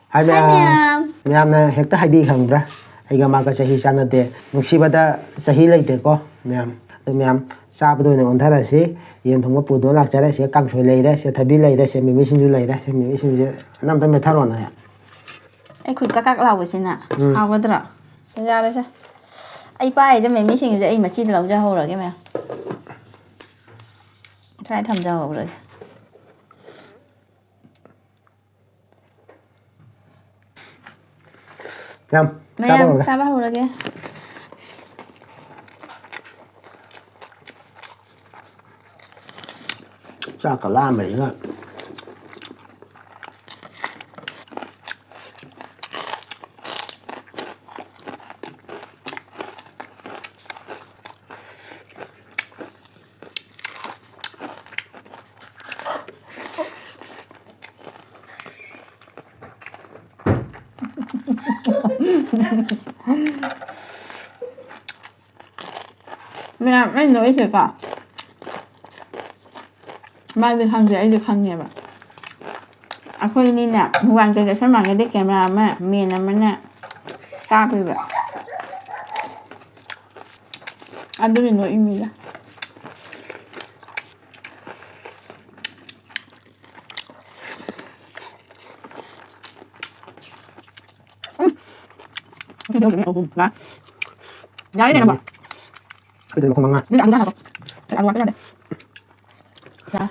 Hi Hi ma'am. ma'am. Ma'amna hekta haibi khambra. Aiga maga chahi chanate. Nuksibada chahi laite ko ma'am. So ma'am sabdo ne ondhara se yen thongba pudo lakchara se kangsoi leire se thabi leire se mimi sinju leire se mimi sinju nam ta metharona ya. Ai khut kakak laubasina hawgadra. Yarese. Ai paida memi singse ai machida lauja horage ma'am. Try thamja horage. Ma'am, Ma'am, saba saba horage. cha ka la mai ga. Ma'am, ai nói gì cả. Mai đi khăn gì ai đi khăn gì vậy? À khơi ni nè, hoàn cái sân mạng cái đi camera mà miền nó nè, ca bị vậy. Anh đừng nói im đi. Cái đâu được không? Đó. Đấy này nè. Cái đừng không mang. Đi ăn ra nào. Ăn qua cái này. Dạ.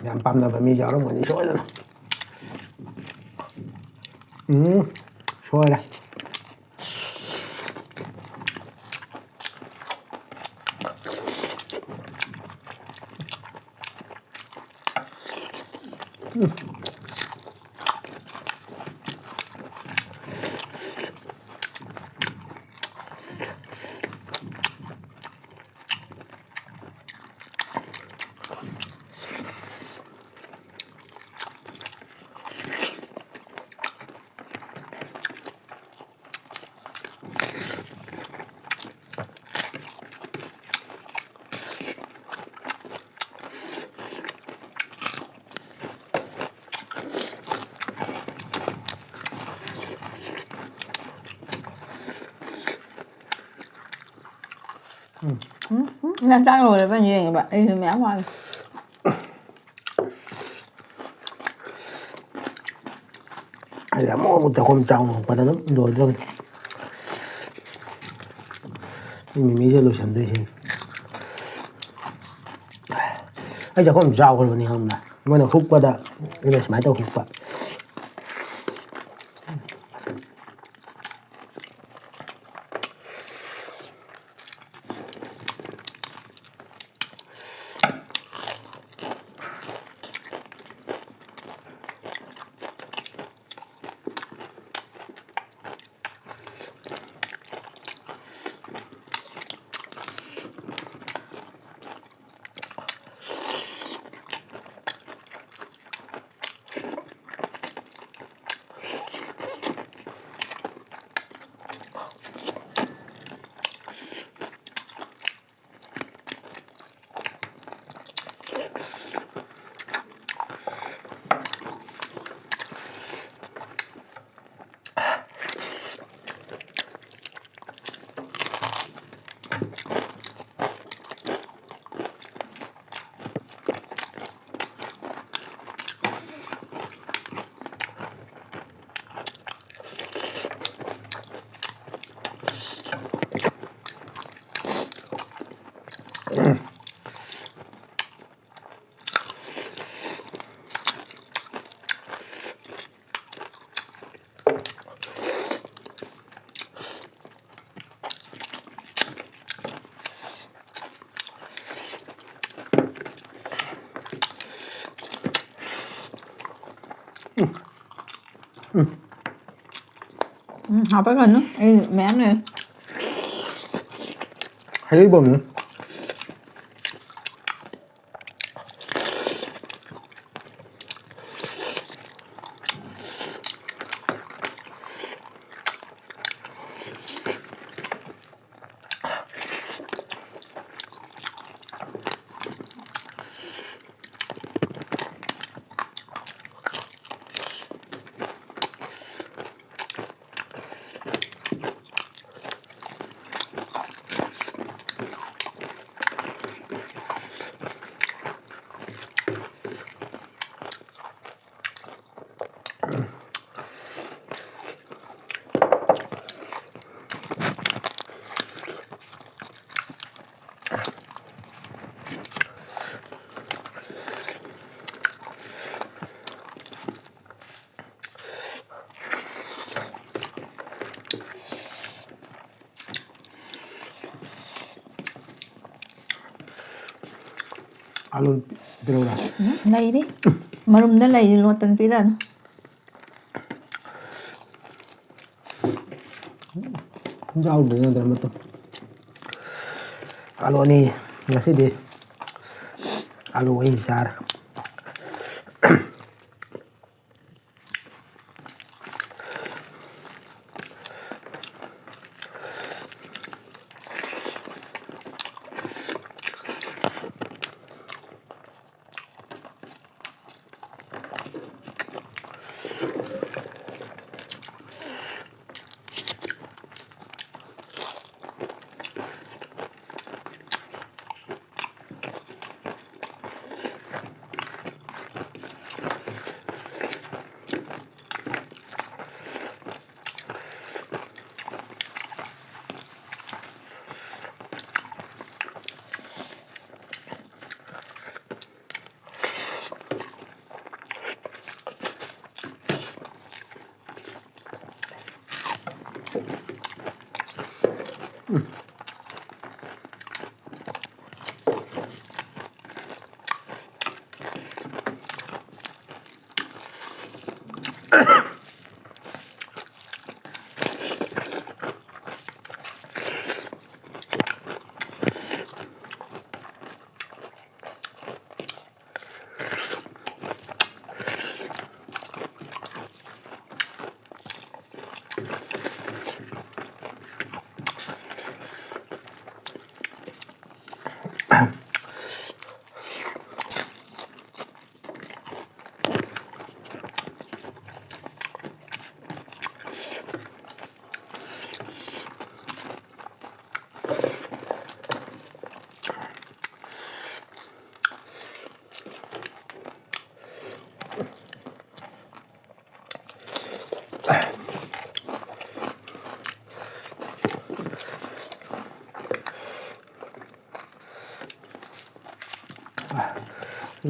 Ma'am pam na ba mi gió nó đi sôi rồi. Sôi rồi. Nên chắc rồi là bao nhiêu các bạn? Đi thì mẹ qua. Ai là mua một chậu con trâu và nó rồi thôi. Mình sẽ lựa chọn đây. ꯑꯩ ꯆꯥꯛꯈꯨꯝ ꯆꯥꯎꯈ꯭ꯔꯕꯅꯤ ꯈꯪꯕ꯭ꯔꯥ ꯃꯣꯏꯅ ꯍꯨꯛꯄꯗ ꯑꯩꯅ ꯁꯨꯃꯥꯏꯅ ꯇꯧ ꯍꯨꯛꯄ Hộp cái nữa, mẹ em nè. 해리범은 알로 들어가. Lây đi. Mà rùm đó lây luôn tình phí lên. 혼자 아웃 되는 데만 또. 알로니 ngasih alo way jar.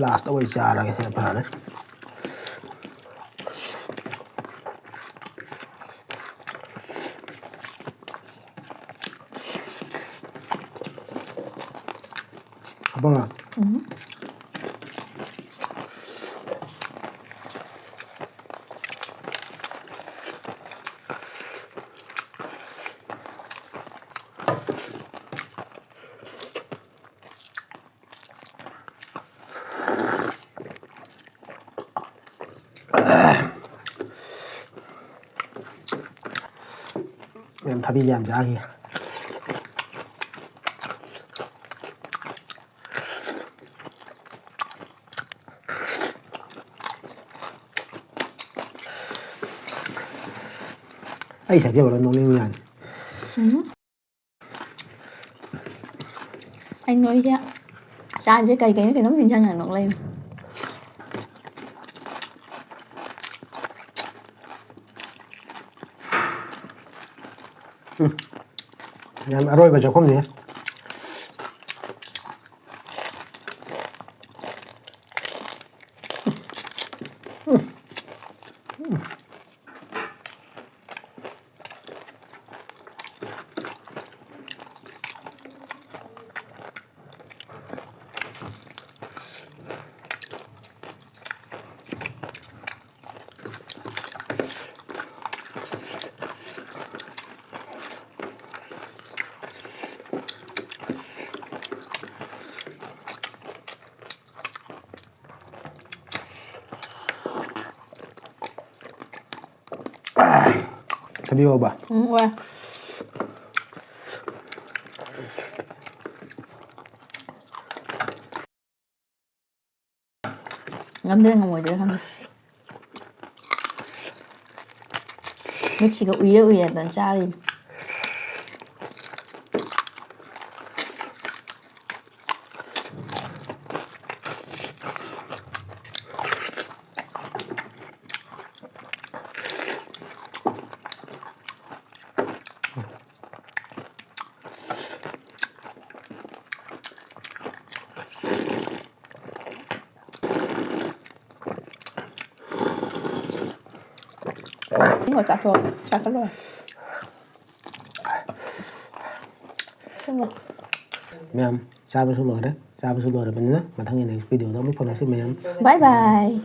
Last ꯑꯣꯏ ꯆꯥꯔꯒꯦ ꯁꯤꯅ ꯐꯔꯦ ꯍꯥꯞꯄꯉꯥ ꯃꯌꯥꯝ ꯊꯕꯤ ꯌꯥꯝ ꯆꯥꯈꯤ ꯑꯩ ꯁꯛꯀꯦ ꯑꯣꯏꯔ ꯅꯣꯡꯅꯤꯡ ꯌꯥꯅꯤ anh nói chứ sao chứ cây cái nó nhìn chân là nổi lên ꯌꯥꯝ ꯑꯔꯣꯏꯕ ꯆꯥꯛꯈꯨꯝꯅꯤ Thabí hộp à? Qua ngâm lên ngồi được không? Nó chỉ có uy tận cha đi. Ngồi chặt rồi. ꯃꯌꯥꯝ ꯆꯥꯕꯁꯨ ꯂꯣꯏꯔꯦ ꯆꯥꯕꯁꯨ ꯂꯣꯏꯔꯕꯅꯤꯅ ꯃꯊꯪꯒꯤ next ꯚꯤꯗꯤꯑꯣꯗ ꯑꯃꯨꯛ ꯐꯪꯅꯁꯤ ꯃꯌꯥꯝ Bye bye.